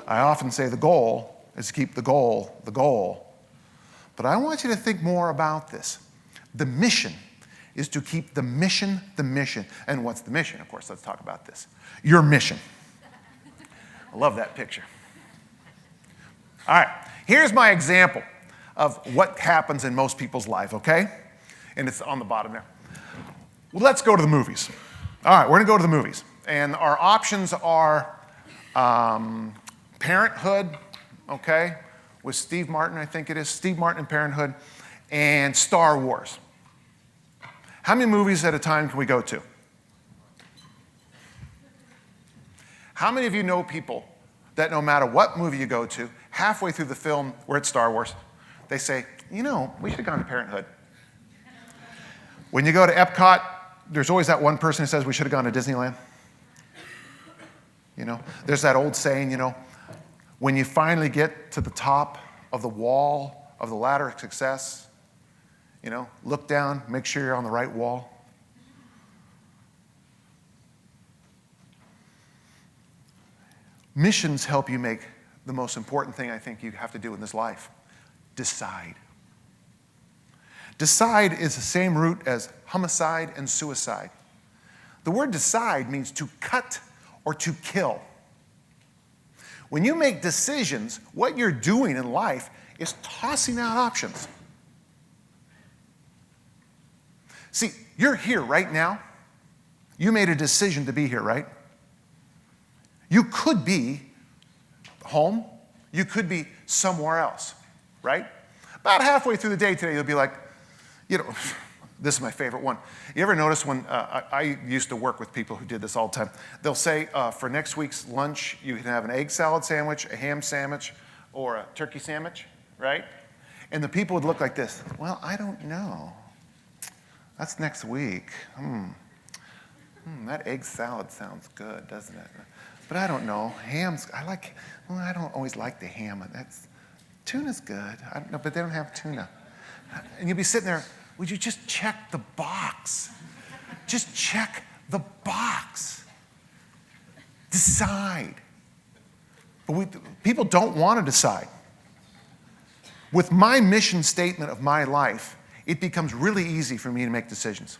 I often say the goal is to keep the goal the goal. But I want you to think more about this. The mission is to keep the mission the mission. And what's the mission? Of course, let's talk about this. Your mission. I love that picture. All right, here's my example of what happens in most people's life, okay? And it's on the bottom there. Well, let's go to the movies. All right, we're going to go to the movies. And our options are Parenthood, okay, with Steve Martin, I think it is. Steve Martin in Parenthood, and Star Wars. How many movies at a time can we go to? How many of you know people that no matter what movie you go to, halfway through the film, we're at Star Wars, they say, you know, we should have gone to Parenthood. When you go to Epcot, there's always that one person who says we should have gone to Disneyland. You know, there's that old saying, you know, when you finally get to the top of the wall of the ladder of success, you know, look down, make sure you're on the right wall. Missions help you make the most important thing I think you have to do in this life. Decide. Decide is the same root as homicide and suicide. The word decide means to cut or to kill. When you make decisions, what you're doing in life is tossing out options. See, you're here right now. You made a decision to be here, right? You could be home. You could be somewhere else, right? About halfway through the day today, you'll be like, you know, this is my favorite one. You ever notice when I used to work with people who did this all the time? They'll say, for next week's lunch, you can have an egg salad sandwich, a ham sandwich, or a turkey sandwich, right? And the people would look like this. Well, I don't know. That's next week. That egg salad sounds good, doesn't it? But I don't know. Ham's, I don't always like the ham. Tuna's good. I don't know, but they don't have tuna. And you'll be sitting there, would you just check the box? Just check the box. Decide. But people don't want to decide. With my mission statement of my life, it becomes really easy for me to make decisions.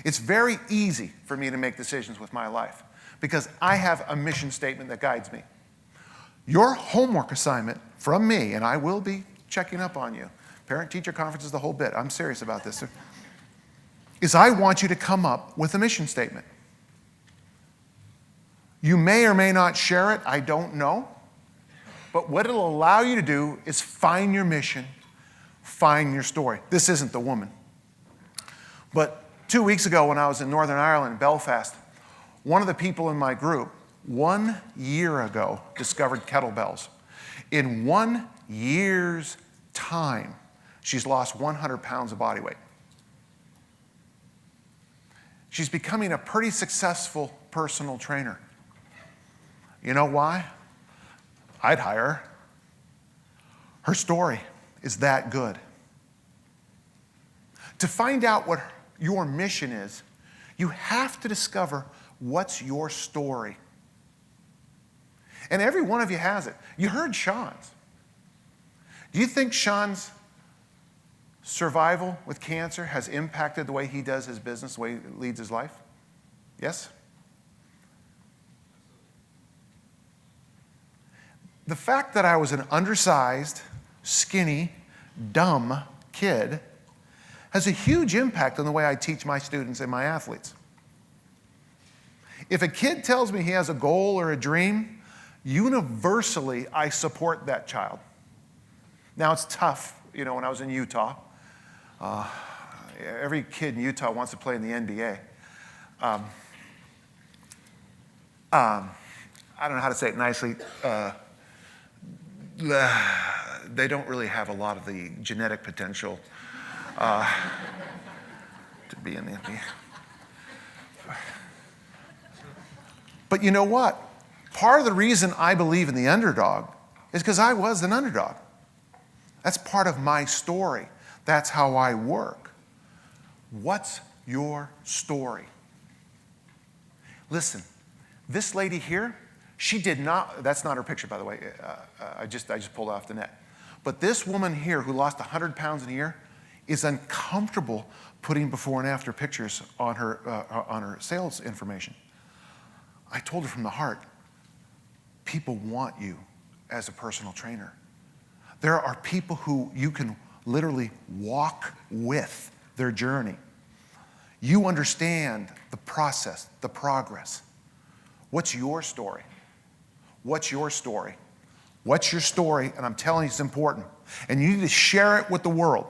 It's very easy for me to make decisions with my life because I have a mission statement that guides me. Your homework assignment from me, and I will be checking up on you, parent-teacher conferences, the whole bit, I'm serious about this, is I want you to come up with a mission statement. You may or may not share it, I don't know, but what it'll allow you to do is find your mission, find your story. This isn't the woman. But 2 weeks ago when I was in Northern Ireland, Belfast, one of the people in my group, 1 year ago, discovered kettlebells. In 1 year's time, she's lost 100 pounds of body weight. She's becoming a pretty successful personal trainer. You know why? I'd hire her. Her story is that good. To find out what your mission is, you have to discover what's your story. And every one of you has it. You heard Sean's. Do you think Sean's survival with cancer has impacted the way he does his business, the way he leads his life? Yes? The fact that I was an undersized, skinny, dumb kid has a huge impact on the way I teach my students and my athletes. If a kid tells me he has a goal or a dream, universally I support that child. Now it's tough, you know, when I was in Utah, every kid in Utah wants to play in the NBA. I don't know how to say it nicely. They don't really have a lot of the genetic potential to be in the NBA. But you know what? Part of the reason I believe in the underdog is because I was an underdog. That's part of my story. That's how I work. What's your story? Listen, this lady here, She did not, that's not her picture, by the way. I just pulled it off the net. But this woman here who lost 100 pounds in a year is uncomfortable putting before and after pictures on her sales information. I told her from the heart, people want you as a personal trainer. There are people who you can literally walk with their journey. You understand the process, the progress. What's your story? What's your story? What's your story? And I'm telling you, it's important. And you need to share it with the world.